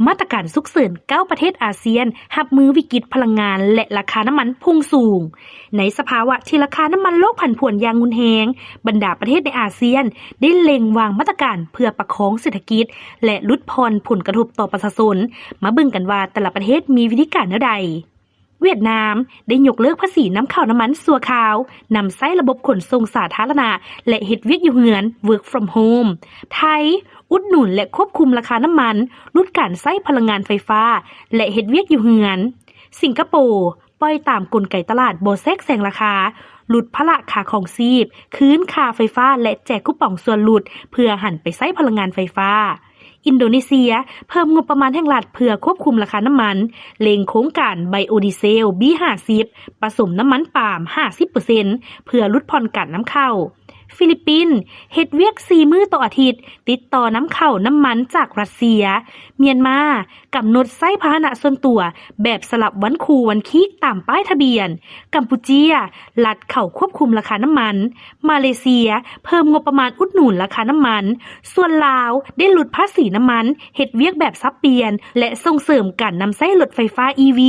มาตรการฉุกเฉิน9ประเทศอาเซียนรับมือวิกฤตพลังงานและราคาน้ำมันพุ่งสูงในสภาวะที่ราคาน้ำมันโลกผันผวนอย่างรุนแรงบรรดาประเทศในอาเซียนได้เล็งวางมาตรการเพื่อประคองเศรษฐกิจและลดผ่อนผลกระทบต่อประชาชนมาเบิ่งกันว่าแต่ละประเทศมีวิธีการแนวใดเวียดนามได้ยกเลิกภาษีนำเข้าน้ำมันสั่วขาวนำใช้ระบบขนส่งสาธารณะและเฮ็ดเวียกอยู่เฮือน Work from Home ไทยอุดหนุนและควบคุมราคาน้ำมันลดการใช้พลังงานไฟฟ้าและเฮ็ดเวียกอยู่เฮือนสิงคโปร์ปล่อยตามกลไกตลาดบ่แทรกแซงราคาลดภาระค่าของชีพคืนค่าไฟฟ้าและแจกคูปองส่วนลดเพื่อหันไปใช้พลังงานไฟฟ้าอินโดนีเซียเพิ่มงบประมาณแห่งรัฐเพื่อควบคุมราคาน้ำมันเล็งโครงการไบโอดีเซล B50 ผสมน้ำมันปาล์ม 50% เพื่อลดผ่อนการนำเข้าฟิลิปปินส์เฮ็ดเวียก4มื้อต่ออาทิตย์ติดต่อนำเข้าน้ำมันจากรัสเซียเมียนมากำหนดใช้พาหนะส่วนตัวแบบสลับวันคูวันคีกตามป้ายทะเบียนกัมพูเชียรัฐเข้าควบคุมราคาน้ำมันมาเลเซียเพิ่มงบประมาณอุดหนุนราคาน้ำมันส่วนลาวได้ลดภาษีน้ำมันเฮ็ดเวียกแบบซับเปลี่ยนและส่งเสริมการนำใช้รถไฟฟ้า EV